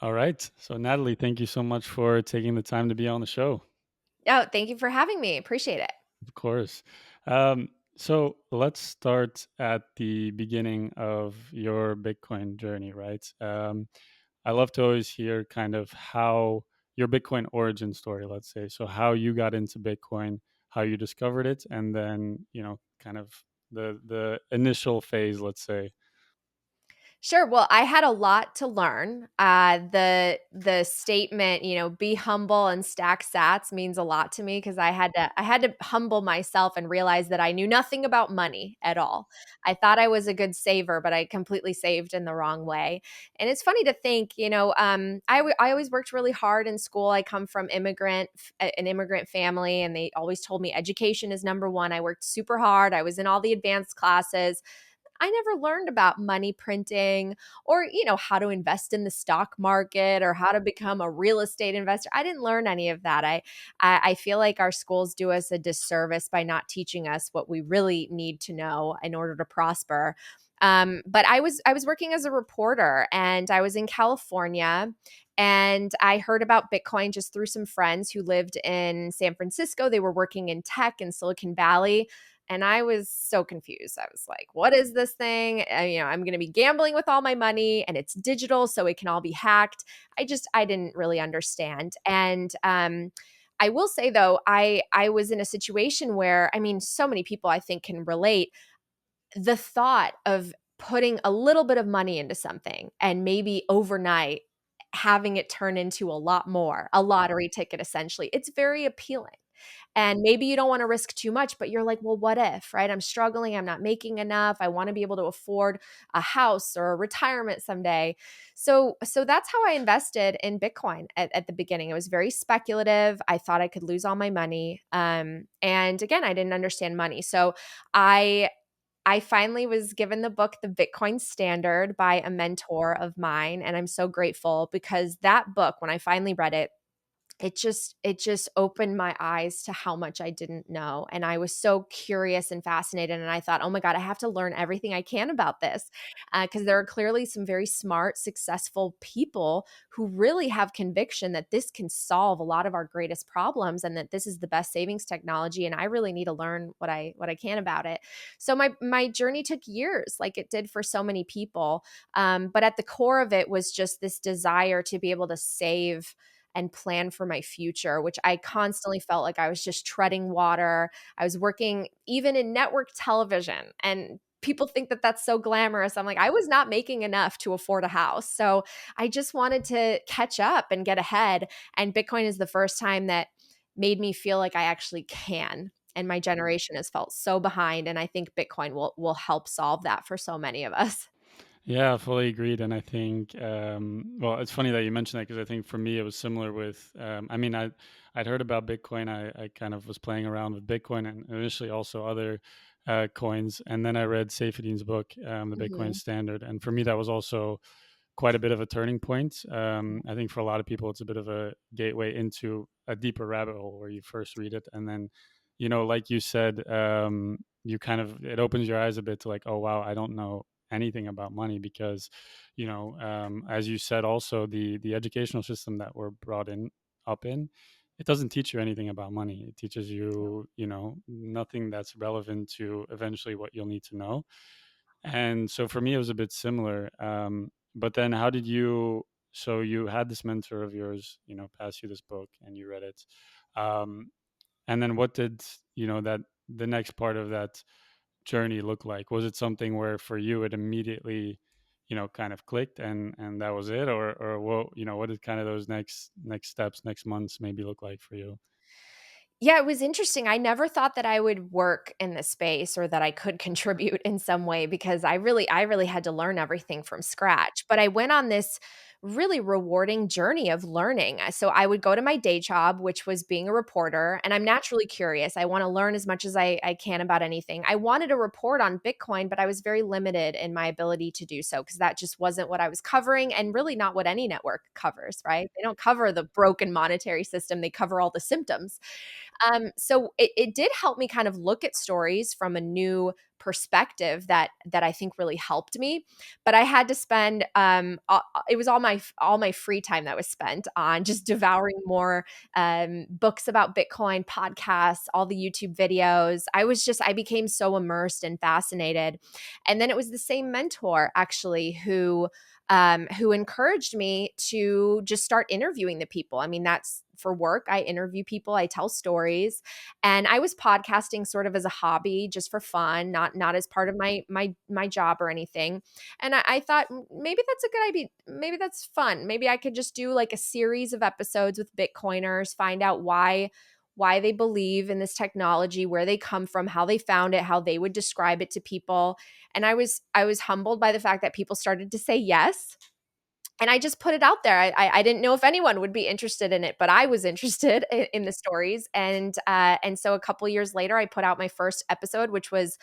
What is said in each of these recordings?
All right. So, Natalie, thank you so much for taking the time to be on the show. Oh, thank you for having me. Appreciate it. Of course. So, let's start at the beginning of your Bitcoin journey, right? I love to always hear kind of how your Bitcoin origin story, let's say. So, how you got into Bitcoin, how you discovered it, and then, kind of the initial phase, let's say. Sure. Well, I had a lot to learn. The statement, be humble and stack sats means a lot to me because I had to humble myself and realize that I knew nothing about money at all. I thought I was a good saver, but I completely saved in the wrong way. And it's funny to think, I always worked really hard in school. I come from an immigrant family, and they always told me education is number one. I worked super hard. I was in all the advanced classes. I never learned about money printing or, how to invest in the stock market or how to become a real estate investor. I didn't learn any of that. I feel like our schools do us a disservice by not teaching us what we really need to know in order to prosper. But I was working as a reporter, and I was in California, and I heard about Bitcoin just through some friends who lived in San Francisco. They were working in tech in Silicon Valley. And I was so confused. I was like, what is this thing? I'm going to be gambling with all my money, and it's digital, so it can all be hacked. I didn't really understand. And I will say though, I was in a situation where, I mean, so many people I think can relate. The thought of putting a little bit of money into something and maybe overnight having it turn into a lot more, a lottery ticket essentially, it's very appealing. And maybe you don't want to risk too much, but you're like, well, what if, right? I'm struggling. I'm not making enough. I want to be able to afford a house or a retirement someday. So that's how I invested in Bitcoin at the beginning. It was very speculative. I thought I could lose all my money. And again, I didn't understand money. So I I finally was given the book, The Bitcoin Standard, by a mentor of mine, and I'm so grateful because that book, when I finally read it, it just opened my eyes to how much I didn't know, and I was so curious and fascinated, and I thought, "Oh my god, I have to learn everything I can about this," because there are clearly some very smart, successful people who really have conviction that this can solve a lot of our greatest problems and that this is the best savings technology, and I really need to learn what I can about it. So my journey took years, like it did for so many people, but at the core of it was just this desire to be able to save and plan for my future, which I constantly felt like I was just treading water. I was working even in network television, and people think that that's so glamorous. I'm like, I was not making enough to afford a house. So I just wanted to catch up and get ahead. And Bitcoin is the first time that made me feel like I actually can. And my generation has felt so behind. And I think Bitcoin will help solve that for so many of us. Yeah, fully agreed. And I think, well, it's funny that you mentioned that because I think for me it was similar with, I mean, I'd heard about Bitcoin. I kind of was playing around with Bitcoin and initially also other coins. And then I read Saifedean's book, The Bitcoin Mhm. Standard. And for me, that was also quite a bit of a turning point. I think for a lot of people, it's a bit of a gateway into a deeper rabbit hole where you first read it. And then, like you said, you kind of, it opens your eyes a bit to like, oh, wow, I don't know anything about money because as you said also the educational system that we're brought in up in, it doesn't teach you anything about money. It teaches you nothing that's relevant to eventually what you'll need to know. And so for me it was a bit similar. But then how did you, so you had this mentor of yours pass you this book and you read it, um, and then what did that the next part of that journey look like? Was it something where for you it immediately, kind of clicked and that was it, or what, what did kind of those next steps, next months maybe look like for you? Yeah, it was interesting. I never thought that I would work in the space or that I could contribute in some way because I really had to learn everything from scratch. But I went on this really rewarding journey of learning. So I would go to my day job, which was being a reporter, and I'm naturally curious. I want to learn as much as I can about anything. I wanted to report on Bitcoin, but I was very limited in my ability to do so because that just wasn't what I was covering and really not what any network covers, right? They don't cover the broken monetary system, they cover all the symptoms. So it did help me kind of look at stories from a new perspective that I think really helped me. But I had to spend it was all my free time that was spent on just devouring more books about Bitcoin, podcasts, all the YouTube videos. I became so immersed and fascinated. And then it was the same mentor actually who encouraged me to just start interviewing the people. I mean, that's for work. I interview people, I tell stories, and I was podcasting sort of as a hobby, just for fun, not as part of my job or anything. And I thought maybe that's a good idea. Maybe that's fun. Maybe I could just do like a series of episodes with Bitcoiners, find out why they believe in this technology, where they come from, how they found it, how they would describe it to people. And I was humbled by the fact that people started to say yes, and I just put it out there. I didn't know if anyone would be interested in it, but I was interested in the stories, and so a couple years later, I put out my first episode, which was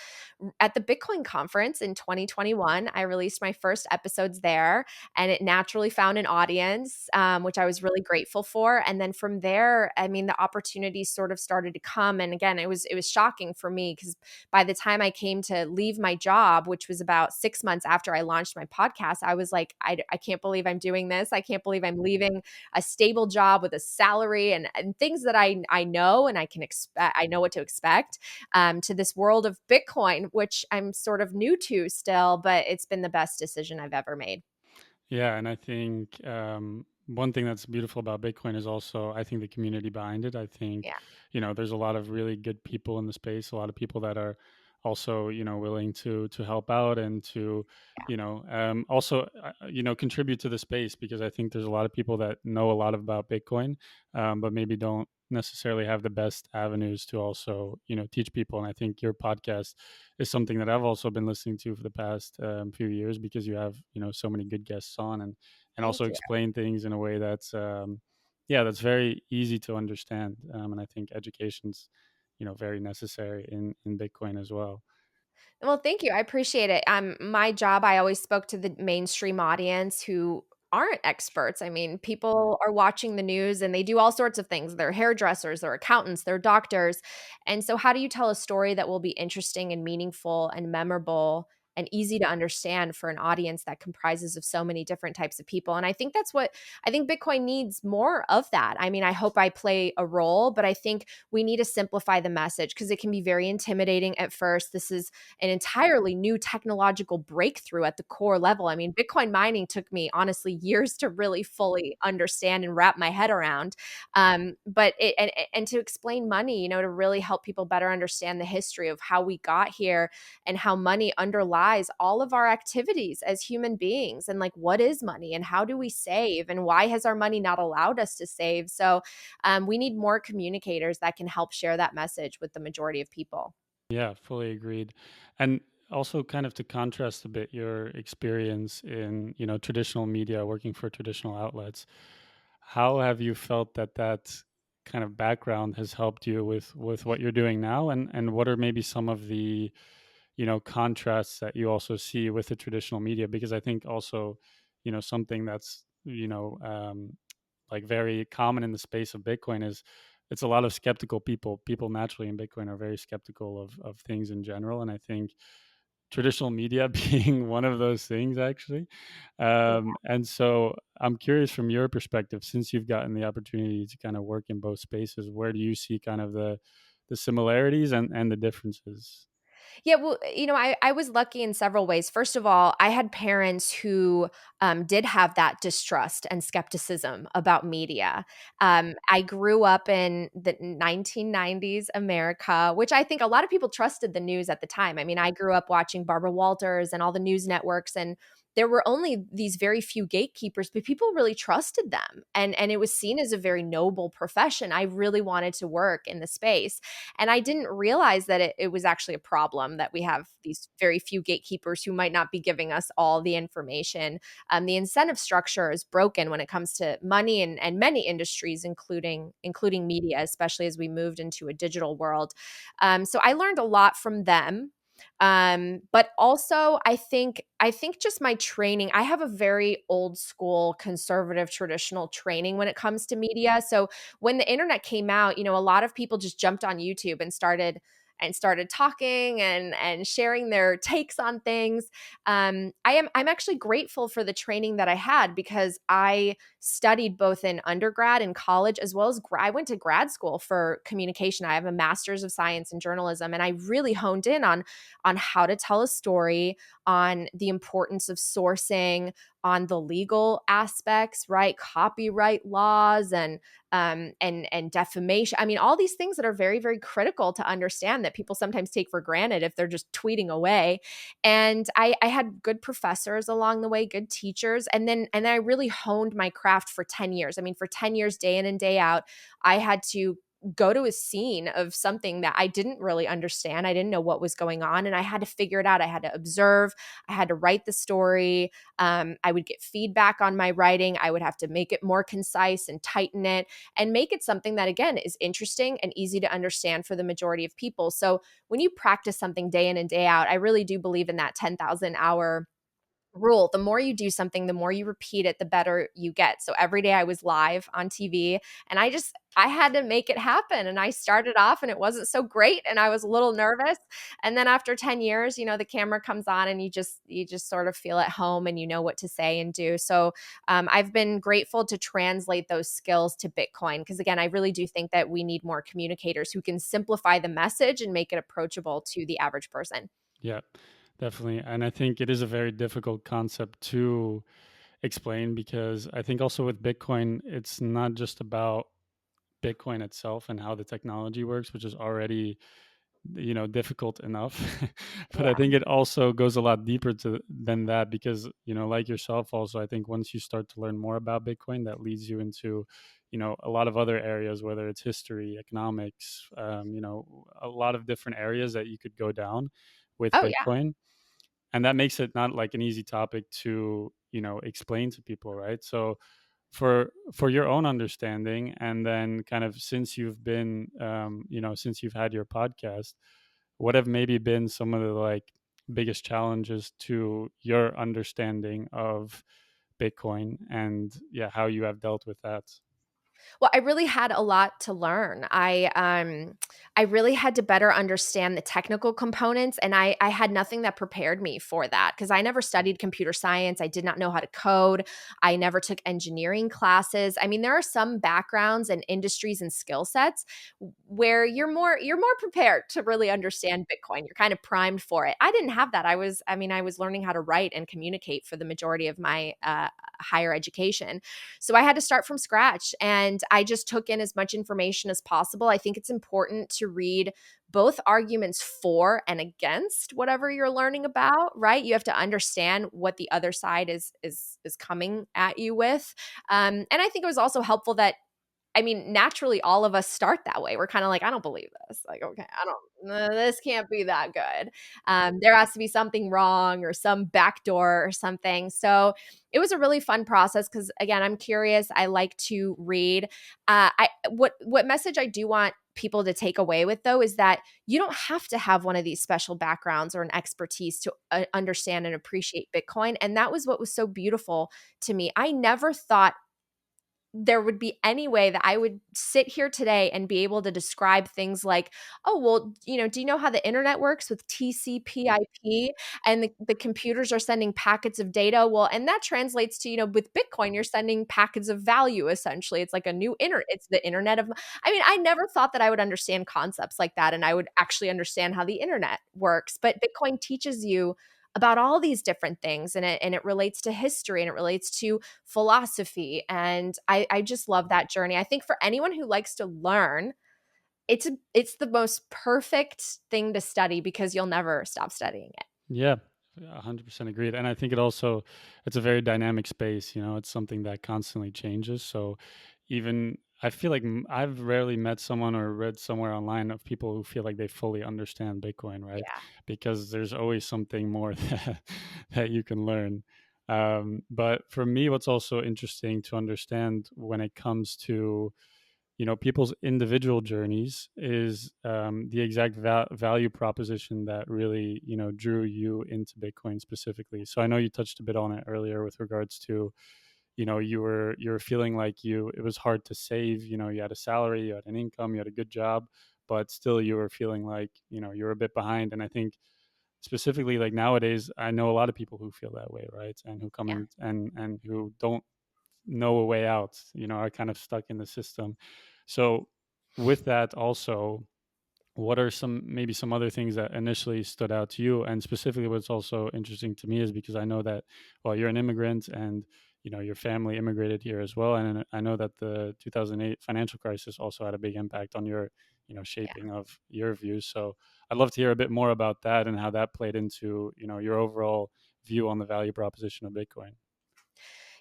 at the Bitcoin conference in 2021. I released my first episodes there, and it naturally found an audience, which I was really grateful for. And then from there, I mean, the opportunities sort of started to come, and again, it was shocking for me because by the time I came to leave my job, which was about 6 months after I launched my podcast, I was like, I can't believe I'm doing this. I can't believe I'm leaving a stable job with a salary and things that I know and I can expect. I know what to expect to this world of Bitcoin, which I'm sort of new to still, but it's been the best decision I've ever made. Yeah, and I think one thing that's beautiful about Bitcoin is also, I think, the community behind it. I think, Yeah. there's a lot of really good people in the space, a lot of people that are also, willing to help out and to, also, contribute to the space, because I think there's a lot of people that know a lot about Bitcoin, but maybe don't necessarily have the best avenues to also, teach people. And I think your podcast is something that I've also been listening to for the past few years, because you have, so many good guests on, and also Thank you. explain things in a way that's yeah, that's very easy to understand. And I think education's, very necessary in Bitcoin as well. Well, thank you. I appreciate it. My job, I always spoke to the mainstream audience who aren't experts. I mean, people are watching the news and they do all sorts of things. They're hairdressers, they're accountants, they're doctors. And so, how do you tell a story that will be interesting and meaningful and memorable and easy to understand for an audience that comprises of so many different types of people? And I think that's what I think Bitcoin needs more of that. I mean, I hope I play a role, but I think we need to simplify the message because it can be very intimidating at first. This is an entirely new technological breakthrough at the core level. I mean, Bitcoin mining took me honestly years to really fully understand and wrap my head around. But and to explain money, to really help people better understand the history of how we got here and how money underlies all of our activities as human beings, and like what is money and how do we save and why has our money not allowed us to save? So we need more communicators that can help share that message with the majority of people. Yeah, fully agreed. And also, kind of to contrast a bit your experience in, traditional media, working for traditional outlets, how have you felt that kind of background has helped you with what you're doing now, and what are maybe some of the, contrasts that you also see with the traditional media? Because I think also, something that's, like very common in the space of Bitcoin is, it's a lot of skeptical people. People naturally in Bitcoin are very skeptical of things in general, and I think traditional media being one of those things, actually. And so I'm curious, from your perspective, since you've gotten the opportunity to kind of work in both spaces, where do you see kind of the similarities and the differences? Yeah, well, I was lucky in several ways. First of all, I had parents who did have that distrust and skepticism about media. I grew up in the 1990s America, which I think a lot of people trusted the news at the time. I mean, I grew up watching Barbara Walters and all the news networks, and there were only these very few gatekeepers, but people really trusted them, and it was seen as a very noble profession. I really wanted to work in the space. And I didn't realize that it was actually a problem that we have these very few gatekeepers who might not be giving us all the information. The incentive structure is broken when it comes to money and many industries, including media, especially as we moved into a digital world. So I learned a lot from them. But also I think just my training, I have a very old school conservative traditional training when it comes to media. So when the internet came out, a lot of people just jumped on YouTube and started talking and sharing their takes on things. I'm actually grateful for the training that I had because I studied both in undergrad and college as well as I went to grad school for communication. I have a master's of science in journalism, and I really honed in on how to tell a story, on the importance of sourcing, on the legal aspects, right? Copyright laws and defamation. I mean, all these things that are very, very critical to understand that people sometimes take for granted if they're just tweeting away. And I had good professors along the way, good teachers, and then I really honed my craft for 10 years. I mean, for 10 years, day in and day out, I had to go to a scene of something that I didn't really understand. I didn't know what was going on, and I had to figure it out. I had to observe. I had to write the story. I would get feedback on my writing. I would have to make it more concise and tighten it and make it something that, again, is interesting and easy to understand for the majority of people. So when you practice something day in and day out, I really do believe in that 10,000 hour rule. The more you do something, the more you repeat it, the better you get. So every day I was live on TV, and I had to make it happen. And I started off and it wasn't so great and I was a little nervous. And then after 10 years, the camera comes on and you just sort of feel at home and you know what to say and do. So I've been grateful to translate those skills to Bitcoin because, again, I really do think that we need more communicators who can simplify the message and make it approachable to the average person. Yeah, definitely. And I think it is a very difficult concept to explain because I think also with Bitcoin, it's not just about Bitcoin itself and how the technology works, which is already difficult enough. But I Yeah. think it also goes a lot deeper than that because like yourself also, I think once you start to learn more about Bitcoin, that leads you into a lot of other areas, whether it's history, economics, a lot of different areas that you could go down with Oh, yeah. Bitcoin. And that makes it not like an easy topic to explain to people, right? So for your own understanding, and then kind of since you've been since you've had your podcast, what have maybe been some of the like biggest challenges to your understanding of Bitcoin, and yeah, how you have dealt with that? Well, I really had a lot to learn. I really had to better understand the technical components, and I had nothing that prepared me for that because I never studied computer science. I did not know how to code. I never took engineering classes. I mean, there are some backgrounds and industries and skill sets where you're more prepared to really understand Bitcoin. You're kind of primed for it. I didn't have that. I was learning how to write and communicate for the majority of my higher education. So I had to start from scratch and I just took in as much information as possible. I think it's important to read both arguments for and against whatever you're learning about, right? You have to understand what the other side is coming at you with. And I think it was also helpful that, I mean, naturally, all of us start that way. We're kind of like, I don't believe this. Like, okay, I don't, this can't be that good. There has to be something wrong or some backdoor or something. So it was a really fun process because, again, I'm curious. I like to read. What message I do want people to take away with though is that you don't have to have one of these special backgrounds or an expertise to understand and appreciate Bitcoin. And that was what was so beautiful to me. I never thought there would be any way that I would sit here today and be able to describe things like, oh, well, do you know how the internet works with TCP/IP and the computers are sending packets of data? Well, and that translates to, with Bitcoin, you're sending packets of value essentially. It's like a new it's the internet of, I mean, I never thought that I would understand concepts like that and I would actually understand how the internet works. But Bitcoin teaches you about all these different things and it relates to history and it relates to philosophy. And I just love that journey. I think for anyone who likes to learn, it's the most perfect thing to study because you'll never stop studying it. Yeah, 100% agreed. And I think it's a very dynamic space. It's something that constantly changes. So even I feel like I've rarely met someone or read somewhere online of people who feel like they fully understand Bitcoin, right? Yeah. Because there's always something more that you can learn. But for me, what's also interesting to understand when it comes to people's individual journeys is the exact value proposition that really drew you into Bitcoin specifically. So I know you touched a bit on it earlier with regards to you were feeling like it was hard to save. You had a salary, you had an income, you had a good job, but still you were feeling like you were a bit behind. And I think specifically, like, nowadays, I know a lot of people who feel that way, right? And who come Yeah. in and who don't know a way out, are kind of stuck in the system. So with that also, what are some other things that initially stood out to you? And specifically, what's also interesting to me is because I know that, well, you're an immigrant, and your family immigrated here as well, and I know that the 2008 financial crisis also had a big impact on your shaping of your views. So I'd love to hear a bit more about that and how that played into your overall view on the value proposition of Bitcoin.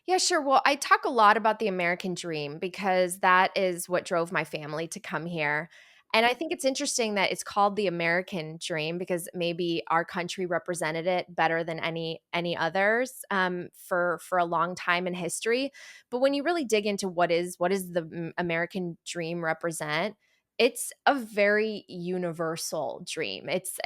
Yeah, sure. Well, I talk a lot about the American dream because that is what drove my family to come here. And I think it's interesting that it's called the American dream because maybe our country represented it better than any others for a long time in history. But when you really dig into what is the American dream represent, it's a very universal dream. It's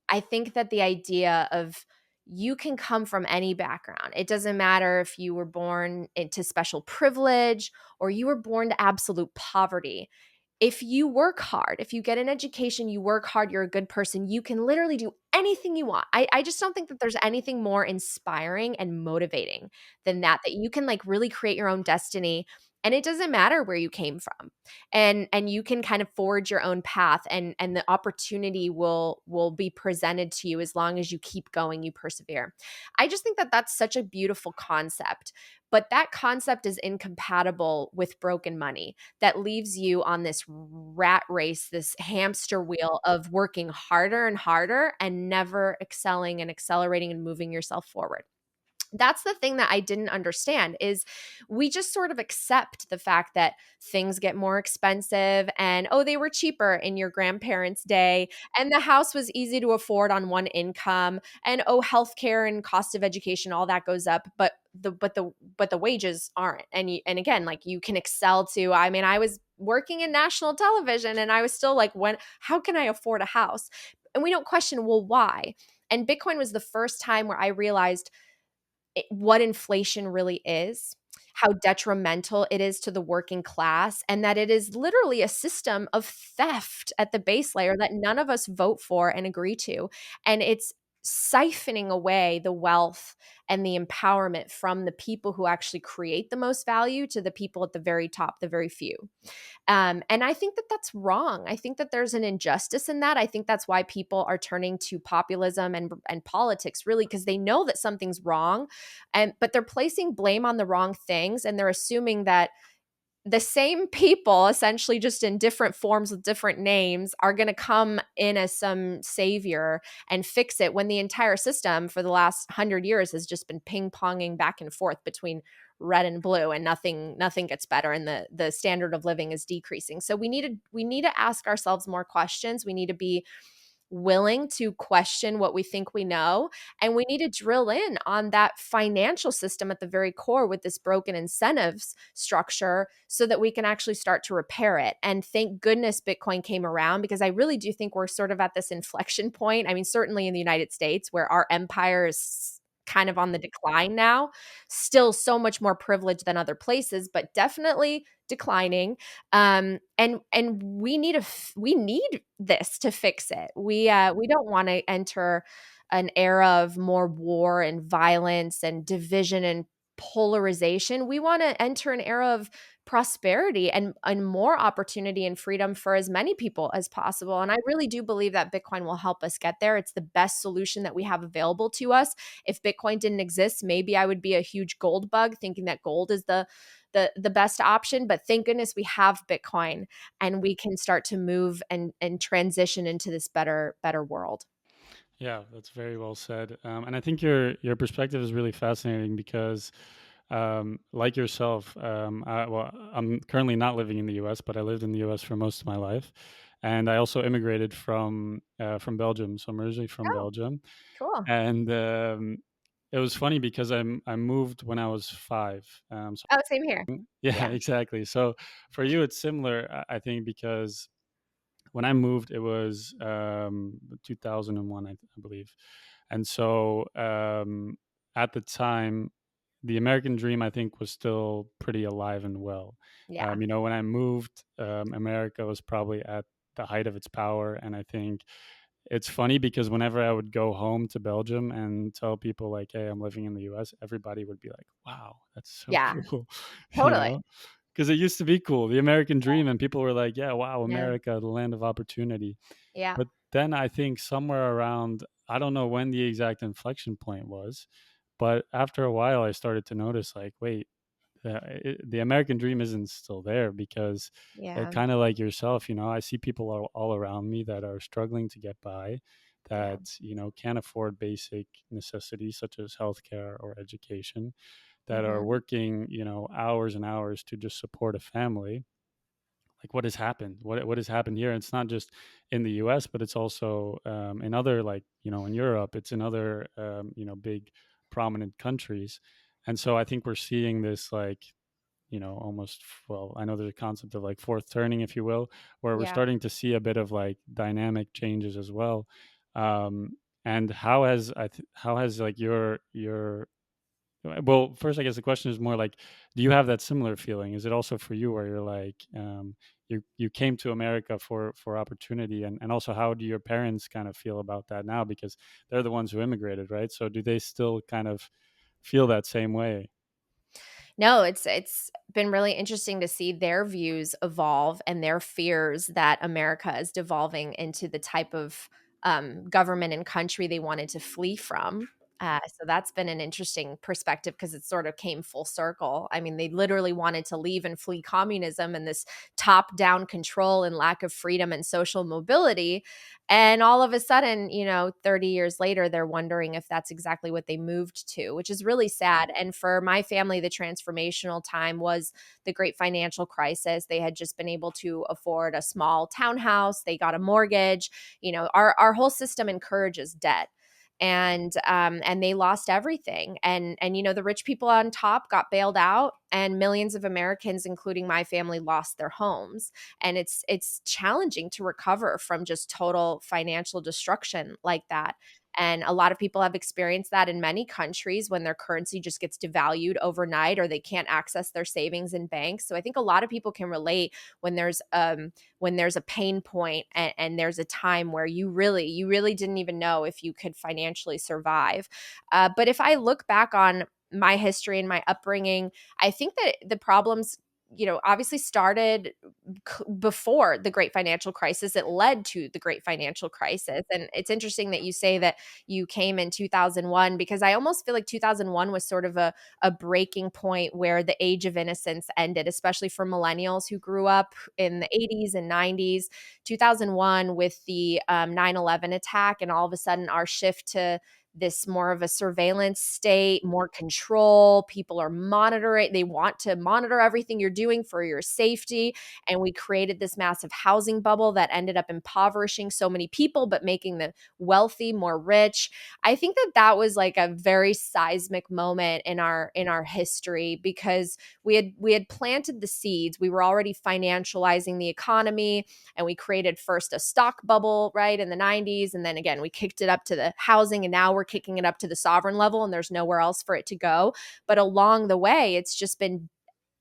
I think that the idea of you can come from any background. It doesn't matter if you were born into special privilege or you were born to absolute poverty. If you work hard, if you get an education, you work hard, you're a good person, you can literally do anything you want. I just don't think that there's anything more inspiring and motivating than that you can like really create your own destiny. And it doesn't matter where you came from. And you can kind of forge your own path and the opportunity will be presented to you as long as you keep going, you persevere. I just think that that's such a beautiful concept. But that concept is incompatible with broken money that leaves you on this rat race, this hamster wheel of working harder and harder and never excelling and accelerating and moving yourself forward. That's the thing that I didn't understand is we just sort of accept the fact that things get more expensive and oh they were cheaper in your grandparents' day and the house was easy to afford on one income and oh healthcare and cost of education all that goes up but the wages aren't and again like you can excel to I mean I was working in national television and I was still like when how can I afford a house and we don't question well why and Bitcoin was the first time where I realized what inflation really is, how detrimental it is to the working class, and that it is literally a system of theft at the base layer that none of us vote for and agree to. And it's siphoning away the wealth and the empowerment from the people who actually create the most value to the people at the very top, the very few. And I think that that's wrong. I think that there's an injustice in that. I think that's why people are turning to populism and politics, really, because they know that something's wrong, and but they're placing blame on the wrong things, and they're assuming that the same people, essentially just in different forms with different names, are going to come in as some savior and fix it when the entire system for the last 100 years has just been ping ponging back and forth between red and blue and nothing gets better and the standard of living is decreasing. So we need to ask ourselves more questions. We need to be willing to question what we think we know. And we need to drill in on that financial system at the very core with this broken incentives structure so that we can actually start to repair it. And thank goodness Bitcoin came around because I really do think we're sort of at this inflection point. I mean, certainly in the United States where our empire is kind of on the decline now, still so much more privileged than other places, but definitely declining. And we need this to fix it. We don't want to enter an era of more war and violence and division and polarization. We want to enter an era of prosperity and more opportunity and freedom for as many people as possible. And I really do believe that Bitcoin will help us get there. It's the best solution that we have available to us. If Bitcoin didn't exist, maybe I would be a huge gold bug thinking that gold is the best option, but thank goodness we have Bitcoin and we can start to move and transition into this better world. Yeah, that's very well said. And I think your perspective is really fascinating because, like yourself, I'm currently not living in the U.S., but I lived in the U.S. for most of my life, and I also immigrated from Belgium. So I'm originally from Oh, Belgium, cool. and it was funny because I moved when I was 5. So Oh, same here. yeah, Yeah. exactly. So for you, it's similar, I think, because when I moved, it was 2001, I believe, and so at the time, the American dream, I think, was still pretty alive and well. Yeah. When I moved, America was probably at the height of its power, and I think it's funny because whenever I would go home to Belgium and tell people like, "Hey, I'm living in the U.S.," everybody would be like, "Wow, that's so Yeah. cool," you Totally. know, because it used to be cool, the American dream, and people were like, "Yeah, wow, Yeah. America, the land of opportunity." Yeah. But then I think somewhere around, I don't know when the exact inflection point was, but after a while, I started to notice like, wait, the American dream isn't still there because Yeah. kind of like yourself, I see people all around me that are struggling to get by, Yeah. that, can't afford basic necessities such as healthcare or education, that are Mhm. working, hours and hours to just support a family. Like what has happened? What has happened here? It's not just in the U.S., but it's also in other, like, in Europe. It's in other big prominent countries, and so I think we're seeing this, like, almost, well, I know there's a concept of like fourth turning, if you will, where we're Yeah. starting to see a bit of like dynamic changes as well. Um, and how has like your well, first, I guess the question is more like, do you have that similar feeling? Is it also for you where you're like, you came to America for opportunity, and also how do your parents kind of feel about that now, because they're the ones who immigrated, right? So do they still kind of feel that same way? No, it's been really interesting to see their views evolve and their fears that America is devolving into the type of government and country they wanted to flee from. So that's been an interesting perspective because it sort of came full circle. I mean, they literally wanted to leave and flee communism and this top down control and lack of freedom and social mobility. And all of a sudden, 30 years later, they're wondering if that's exactly what they moved to, which is really sad. And for my family, the transformational time was the great financial crisis. They had just been able to afford a small townhouse, they got a mortgage. Our whole system encourages debt. And they lost everything, and the rich people on top got bailed out, and millions of Americans, including my family, lost their homes. And it's challenging to recover from just total financial destruction like that. And a lot of people have experienced that in many countries when their currency just gets devalued overnight or they can't access their savings in banks. So I think a lot of people can relate when there's a pain point, and there's a time where you really didn't even know if you could financially survive. But if I look back on my history and my upbringing, I think that the problems, obviously started before the great financial crisis. It led to the great financial crisis. And it's interesting that you say that you came in 2001, because I almost feel like 2001 was sort of a breaking point where the age of innocence ended, especially for millennials who grew up in the 80s and 90s. 2001 with the 9/11 attack, and all of a sudden our shift to this more of a surveillance state, more control. People are monitoring, they want to monitor everything you're doing for your safety. And we created this massive housing bubble that ended up impoverishing so many people, but making the wealthy more rich. I think that that was like a very seismic moment in our history, because we had planted the seeds. We were already financializing the economy, and we created first a stock bubble, right, in the 90s, and then again we kicked it up to the housing, and now we're kicking it up to the sovereign level, and there's nowhere else for it to go. But along the way, it's just been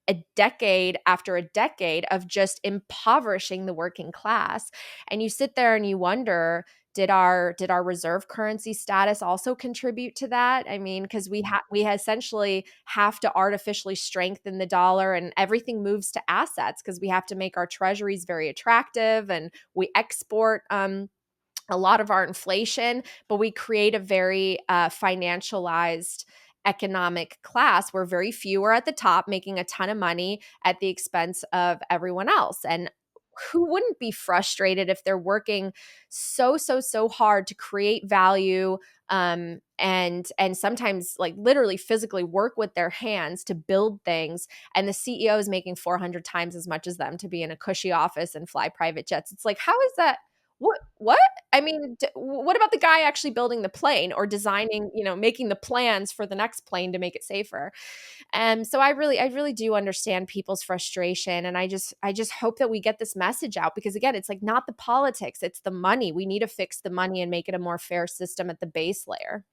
a decade after a decade of just impoverishing the working class. And you sit there and you wonder, did our reserve currency status also contribute to that? I mean, because we essentially have to artificially strengthen the dollar, and everything moves to assets because we have to make our treasuries very attractive, and we export a lot of our inflation, but we create a very financialized economic class where very few are at the top making a ton of money at the expense of everyone else. And who wouldn't be frustrated if they're working so hard to create value, and sometimes like literally physically work with their hands to build things, and the CEO is making 400 times as much as them to be in a cushy office and fly private jets? It's like, how is that? What? I mean, what about the guy actually building the plane or designing, making the plans for the next plane to make it safer? So I really do understand people's frustration, and I just hope that we get this message out, because again, it's like not the politics, it's the money. We need to fix the money and make it a more fair system at the base layer.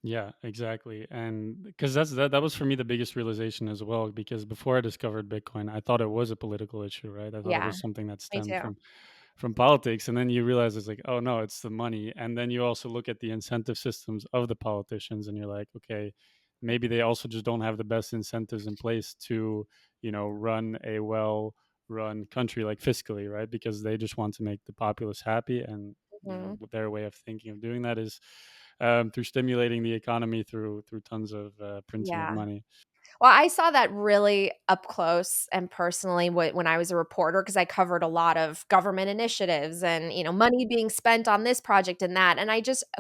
Yeah, exactly. And because that was for me the biggest realization as well. Because before I discovered Bitcoin, I thought it was a political issue, right? I thought it Yeah, was something that me stemmed too. from politics, and then you realize it's like, oh no, it's the money. And then you also look at the incentive systems of the politicians, and you're like, okay, maybe they also just don't have the best incentives in place to, run a well run country, like fiscally, right? Because they just want to make the populace happy, and Mhm. their way of thinking of doing that is through stimulating the economy through tons of printing of Yeah. money. Well, I saw that really up close and personally when I was a reporter, because I covered a lot of government initiatives and, money being spent on this project and that. And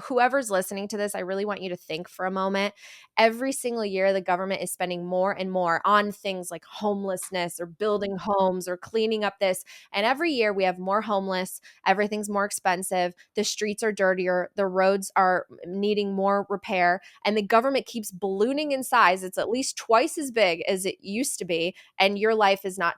whoever's listening to this, I really want you to think for a moment. Every single year, the government is spending more and more on things like homelessness or building homes or cleaning up this. And every year we have more homeless, everything's more expensive, the streets are dirtier, the roads are needing more repair, and the government keeps ballooning in size. It's at least twice as big as it used to be, and your life is not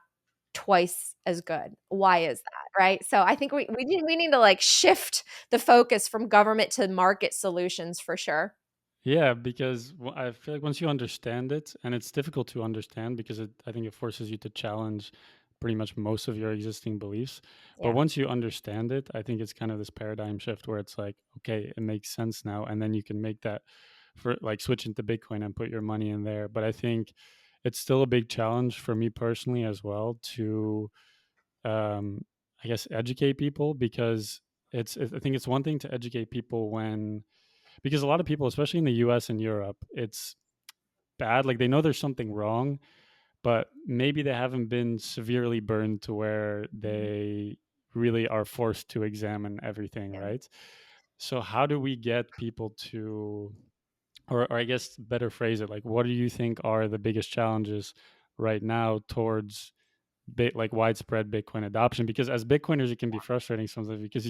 twice as good. Why is that, right? So I think we need to like shift the focus from government to market solutions for sure. Yeah, because I feel like once you understand it, and it's difficult to understand because I think it forces you to challenge pretty much most of your existing beliefs. But Yeah. once you understand it, I think it's kind of this paradigm shift where it's like, okay, it makes sense now. And then you can make that for like switch into Bitcoin and put your money in there. But I think it's still a big challenge for me personally as well to, um, I guess, educate people because I think it's one thing to educate people when, because a lot of people, especially in the US and Europe, it's bad. Like they know there's something wrong, but maybe they haven't been severely burned to where Mhm. they really are forced to examine everything, Yeah. right? So, how do we get people to, or I guess better phrase it, like, what do you think are the biggest challenges right now towards like widespread Bitcoin adoption? Because as Bitcoiners, it can be frustrating sometimes because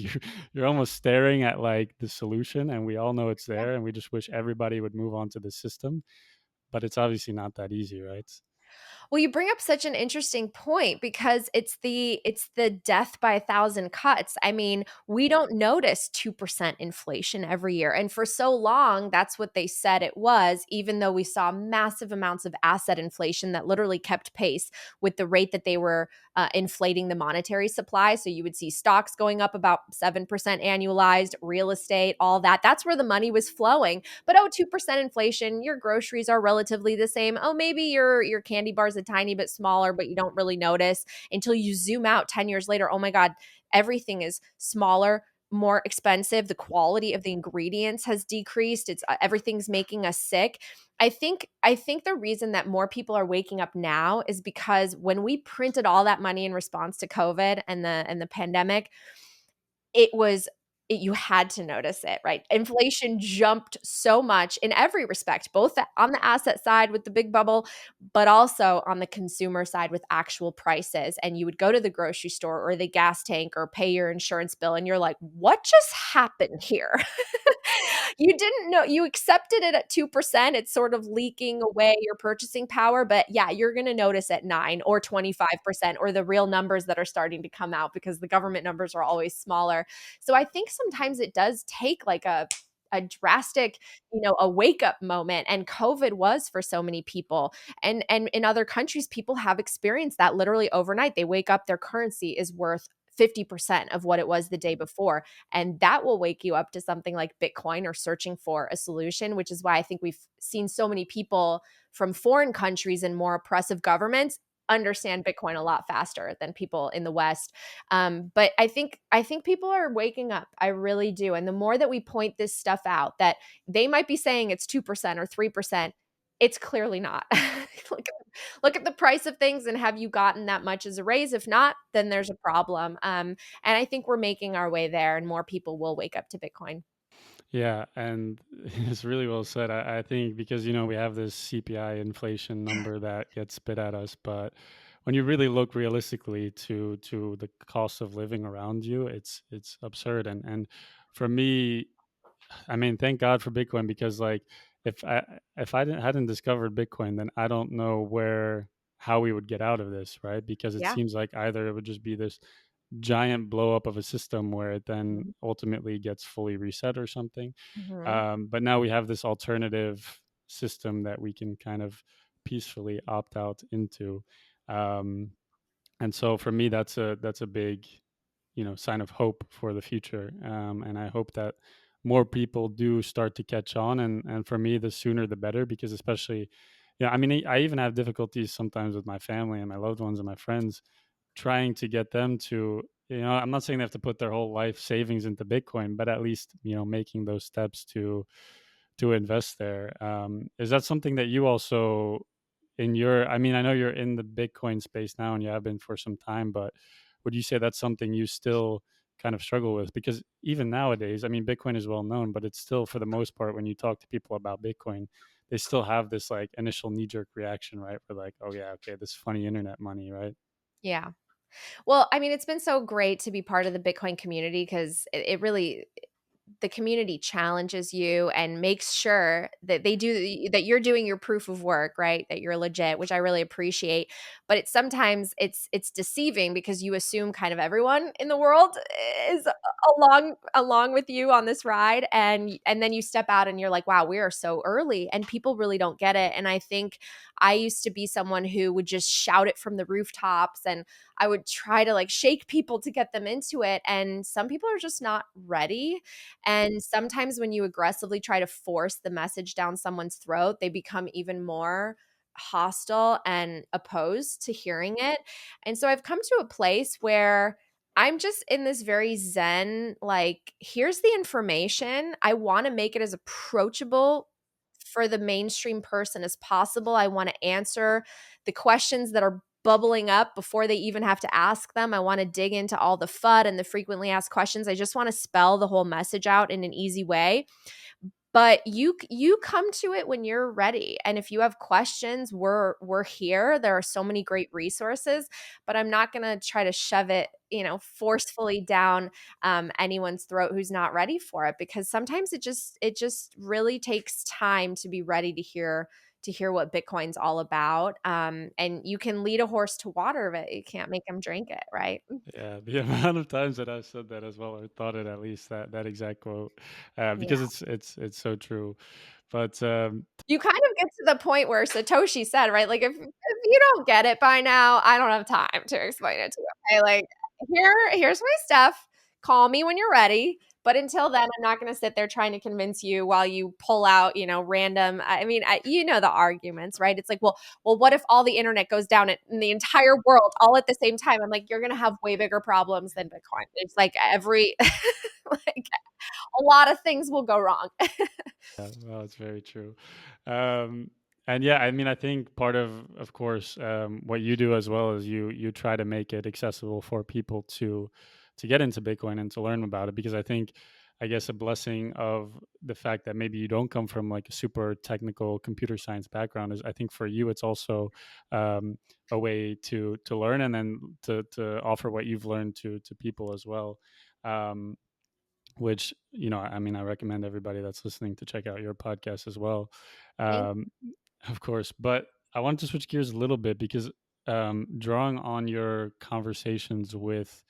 you're almost staring at like the solution, and we all know it's Yeah. there, and we just wish everybody would move on to the system. But it's obviously not that easy, right? Well, you bring up such an interesting point, because it's the death by a thousand cuts. I mean, we don't notice 2% inflation every year. And for so long, that's what they said it was, even though we saw massive amounts of asset inflation that literally kept pace with the rate that they were inflating the monetary supply. So you would see stocks going up about 7% annualized, real estate, all that. That's where the money was flowing. But 2% inflation, your groceries are relatively the same. Oh, maybe your candy bar is a tiny bit smaller, but you don't really notice until you zoom out 10 years later. Oh my God, everything is smaller, more expensive. The quality of the ingredients has decreased. It's everything's making us sick. I think the reason that more people are waking up now is because when we printed all that money in response to COVID and the pandemic, it was you had to notice it, right? Inflation jumped so much in every respect, both on the asset side with the big bubble, but also on the consumer side with actual prices. And you would go to the grocery store or the gas tank or pay your insurance bill, and you're like, what just happened here? You didn't know, you accepted it at 2%. It's sort of leaking away your purchasing power, but yeah, you're going to notice at 9 or 25% or the real numbers that are starting to come out, because the government numbers are always smaller. So I think sometimes it does take like a drastic, a wake up moment, and COVID was for so many people. And in other countries, people have experienced that literally overnight. They wake up, their currency is worth 50% of what it was the day before. And that will wake you up to something like Bitcoin or searching for a solution, which is why I think we've seen so many people from foreign countries and more oppressive governments understand Bitcoin a lot faster than people in the West. But I think people are waking up. I really do. And the more that we point this stuff out, that they might be saying it's 2% or 3%, it's clearly not. look, at, look at the price of things, and have you gotten that much as a raise? If not, then there's a problem. And I think we're making our way there, and more people will wake up to Bitcoin. Yeah, and it's really well said. I think because we have this CPI inflation number that gets spit at us, but when you really look realistically to the cost of living around you, it's absurd. And for me, I mean, thank God for Bitcoin, because like if I hadn't discovered Bitcoin, then I don't know where how we would get out of this, right? Because it Yeah. seems like either it would just be this giant blow up of a system where it then Mhm. ultimately gets fully reset or something. Mhm. But now we have this alternative system that we can kind of peacefully opt out into. Um, and so for me, that's a big, sign of hope for the future. And I hope that more people do start to catch on. And for me, the sooner the better, because especially, yeah, I mean, I even have difficulties sometimes with my family and my loved ones and my friends, trying to get them to, I'm not saying they have to put their whole life savings into Bitcoin, but at least, making those steps to invest there. Is that something that you also in your, I mean, I know you're in the Bitcoin space now and you have been for some time, but would you say that's something you still kind of struggle with? Because even nowadays, I mean, Bitcoin is well known, but it's still, for the most part, when you talk to people about Bitcoin, they still have this like initial knee jerk reaction, right? For like, oh yeah, okay, this funny internet money, right? Yeah. Well, I mean, it's been so great to be part of the Bitcoin community because it really the community challenges you and makes sure that that you're doing your proof of work, right? That you're legit, which I really appreciate. But it's sometimes it's deceiving because you assume kind of everyone in the world is along with you on this ride, and then you step out and you're like, wow, we are so early, and people really don't get it. And I think I used to be someone who would just shout it from the rooftops, and I would try to like shake people to get them into it, and some people are just not ready. And sometimes when you aggressively try to force the message down someone's throat, they become even more hostile and opposed to hearing it. And so I've come to a place where I'm just in this very zen, like, here's the information. I want to make it as approachable for the mainstream person as possible. I want to answer the questions that are bubbling up before they even have to ask them. I want to dig into all the FUD and the frequently asked questions. I just want to spell the whole message out in an easy way. But you come to it when you're ready. And if you have questions, we're here. There are so many great resources, but I'm not going to try to shove it, forcefully down anyone's throat who's not ready for it, because sometimes it just really takes time to be ready to hear what Bitcoin's all about. And you can lead a horse to water, but you can't make him drink it, right? Yeah, the amount of times that I've said that as well, or thought it at least, that exact quote, Yeah. because it's so true. But You kind of get to the point where Satoshi said, right? Like, if you don't get it by now, I don't have time to explain it to you. Okay, like, here's my stuff. Call me when you're ready. But until then, I'm not going to sit there trying to convince you while you pull out, random. I mean, the arguments, right? It's like, well, what if all the internet goes down in the entire world all at the same time? I'm like, you're going to have way bigger problems than Bitcoin. It's like like a lot of things will go wrong. yeah, well, it's very true. Um, and yeah, I mean, I think part of course, what you do as well is you try to make it accessible for people to get into Bitcoin and to learn about it. Because I think, I guess, a blessing of the fact that maybe you don't come from like a super technical computer science background is, I think for you, it's also a way to learn and then to offer what you've learned to people as well. Um, which, I mean, I recommend everybody that's listening to check out your podcast as well. Thank um, of course. But I want to switch gears a little bit, because drawing on your conversations with,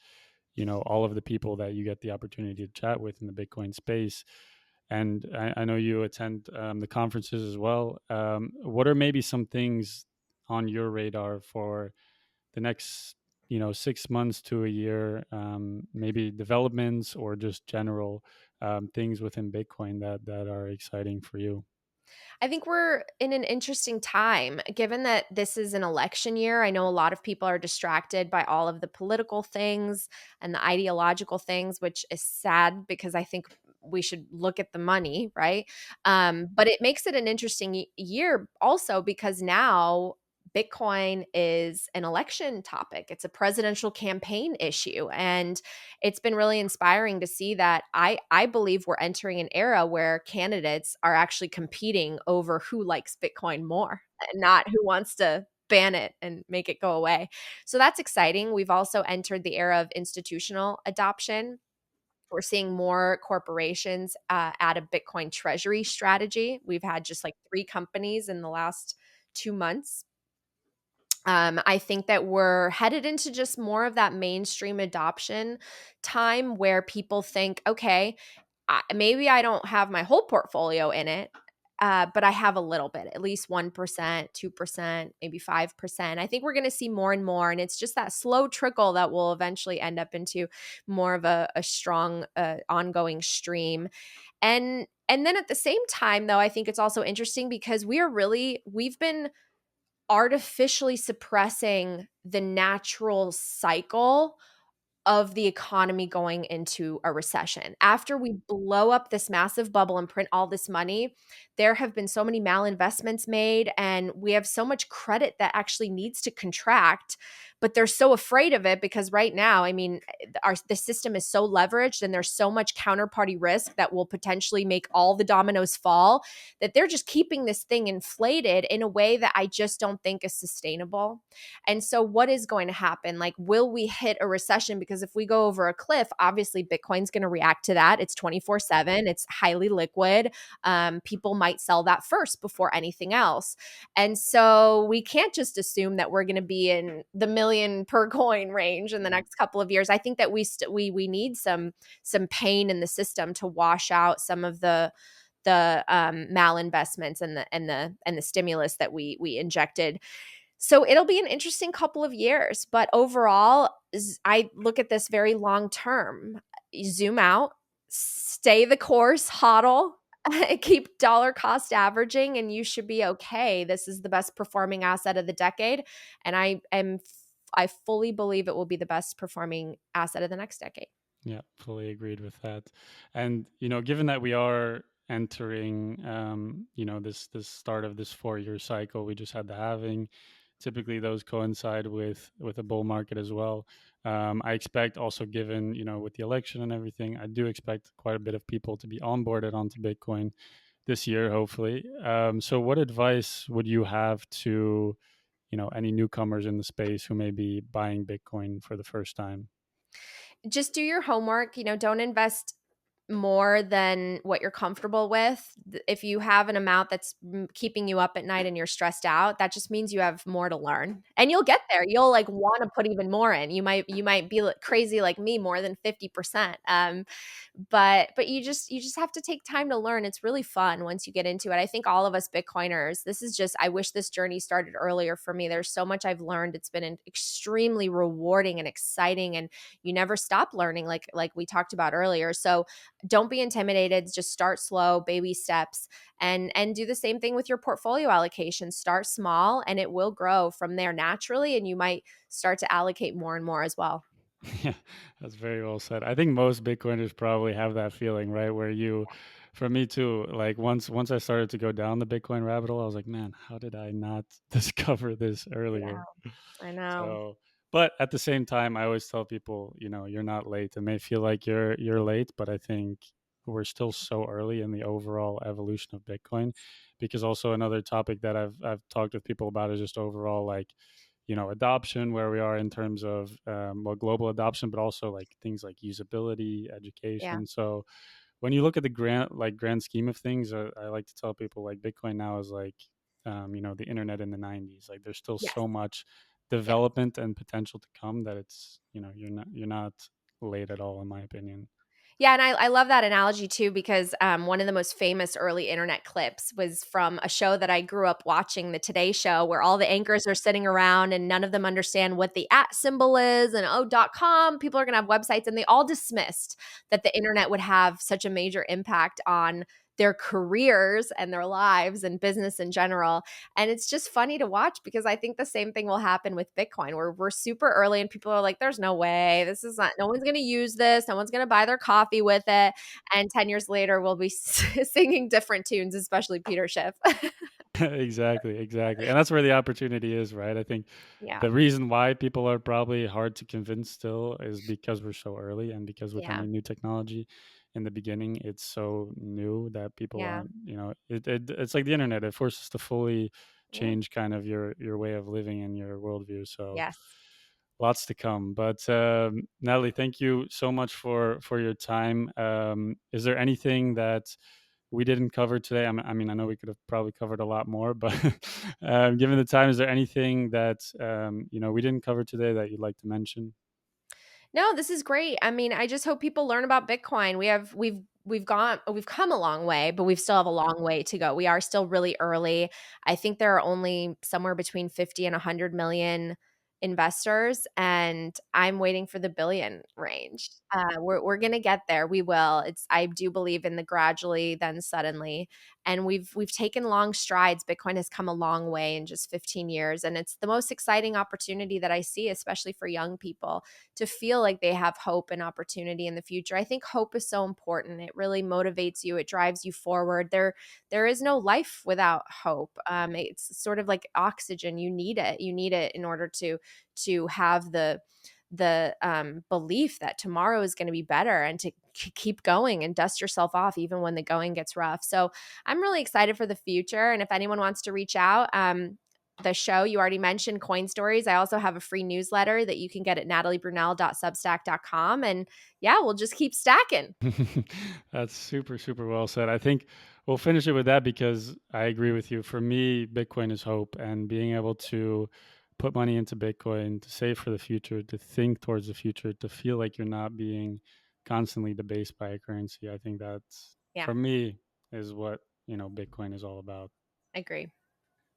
all of the people that you get the opportunity to chat with in the Bitcoin space, and I know you attend the conferences as well. What are maybe some things on your radar for the next, 6 months to a year, maybe developments or just general things within Bitcoin that are exciting for you? I think we're in an interesting time given that this is an election year. I know a lot of people are distracted by all of the political things and the ideological things, which is sad because I think we should look at the money, right? But it makes it an interesting year also because now Bitcoin is an election topic. It's a presidential campaign issue. And it's been really inspiring to see that I believe we're entering an era where candidates are actually competing over who likes Bitcoin more and not who wants to ban it and make it go away. So that's exciting. We've also entered the era of institutional adoption. We're seeing more corporations add a Bitcoin treasury strategy. We've had just like 3 companies in the last 2 months. I think that we're headed into just more of that mainstream adoption time where people think, okay, maybe I don't have my whole portfolio in it, but I have a little bit, at least 1%, 2%, maybe 5%. I think we're going to see more and more. And it's just that slow trickle that will eventually end up into more of a strong, ongoing stream. And then at the same time, though, I think it's also interesting because we've been artificially suppressing the natural cycle of the economy going into a recession. After we blow up this massive bubble and print all this money, there have been so many malinvestments made, and we have so much credit that actually needs to contract, but they're so afraid of it because right now, I mean, the system is so leveraged and there's so much counterparty risk that will potentially make all the dominoes fall, that they're just keeping this thing inflated in a way that I just don't think is sustainable. And so, what is going to happen? Like, will we hit a recession? Because if we go over a cliff, obviously Bitcoin's going to react to that. It's 24/7, it's highly liquid. People might sell that first before anything else. And so, we can't just assume that we're going to be in the million per coin range in the next couple of years. I think that we need some pain in the system to wash out some of the malinvestments and the stimulus that we injected. So it'll be an interesting couple of years, but overall, I look at this very long term. You zoom out, stay the course, hodl, keep dollar cost averaging, and you should be okay. This is the best performing asset of the decade, and I fully believe it will be the best performing asset of the next decade. Yeah, fully agreed with that. And given that we are entering, this start of this 4-year cycle, we just had the halving. Typically, those coincide with a bull market as well. I expect also, given with the election and everything, I do expect quite a bit of people to be onboarded onto Bitcoin this year, hopefully. So, what advice would you have to any newcomers in the space who may be buying Bitcoin for the first time? Just do your homework, don't invest more than what you're comfortable with. If you have an amount that's keeping you up at night and you're stressed out, that just means you have more to learn. And you'll get there. You'll like want to put even more in. You might be crazy like me, more than 50%. But you just have to take time to learn. It's really fun once you get into it. I think all of us Bitcoiners, this is just I wish this journey started earlier for me. There's so much I've learned. It's been extremely rewarding and exciting, and you never stop learning like we talked about earlier. So don't be intimidated. Just start slow, baby steps, and do the same thing with your portfolio allocation. Start small and it will grow from there naturally, and you might start to allocate more and more as well. Yeah, that's very well said. I think most Bitcoiners probably have that feeling, right? For me too, like once I started to go down the Bitcoin rabbit hole, I was like, man, how did I not discover this Yeah, earlier? I know. So, but at the same time, I always tell people, you're not late. It may feel like you're late, but I think we're still so early in the overall evolution of Bitcoin. Because also another topic that I've talked with people about is just overall like adoption, where we are in terms of global adoption, but also like things like usability, Yeah. education. So when you look at the grand scheme of things, I like to tell people like Bitcoin now is like the internet in the 90s. Like there's still Yes. so much Yes. development and potential to come that it's you're not late at all, in my opinion. Yeah, and I love that analogy too because one of the most famous early internet clips was from a show that I grew up watching, the Today Show, where all the anchors are sitting around and none of them understand what the at symbol is, and .com, people are going to have websites, and they all dismissed that the internet would have such a major impact on their careers and their lives and business in general. And it's just funny to watch because I think the same thing will happen with Bitcoin, where we're super early and people are like, there's no way. This is not, no one's going to use this. No one's going to buy their coffee with it. And 10 years later, we'll be singing different tunes, especially Peter Schiff. Exactly, and that's where the opportunity is, right? I think Yeah. the reason why people are probably hard to convince still is because we're so early, and because with Yeah. any new technology in the beginning it's so new that people Yeah. aren't it's like the internet. It forces us to fully Yeah. change kind of your way of living and your worldview. So Yes. lots to come. But Natalie, thank you so much for your time. Is there anything that we didn't cover today? I mean, I know we could have probably covered a lot more, but given the time, is there anything that we didn't cover today that you'd like to mention? No, this is great. I mean, I just hope people learn about Bitcoin. We've come a long way, but we still have a long way to go. We are still really early. I think there are only somewhere between 50 and 100 million investors, and I'm waiting for the billion range. We're gonna get there. We will. It's I do believe in the gradually then suddenly, and we've taken long strides. Bitcoin has come a long way in just 15 years, and it's the most exciting opportunity that I see, especially for young people to feel like they have hope and opportunity in the future. I think hope is so important. It really motivates you. It drives you forward. There is no life without hope. It's sort of like oxygen. You need it. You need it in order to have the belief that tomorrow is going to be better and to keep going and dust yourself off even when the going gets rough. So I'm really excited for the future. And if anyone wants to reach out, the show you already mentioned coin stories, I also have a free newsletter that you can get at nataliebrunell.substack.com, and yeah, we'll just keep stacking. That's super, super well said. I think we'll finish it with that because I agree with you. For me, Bitcoin is hope, and being able to put money into Bitcoin, to save for the future, to think towards the future, to feel like you're not being constantly debased by a currency. I think that's, Yeah, for me, is what, Bitcoin is all about. I agree.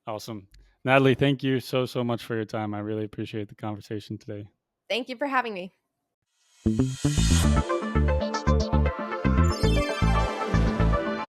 Awesome. Natalie, thank you so, so much for your time. I really appreciate the conversation today. Thank you for having me.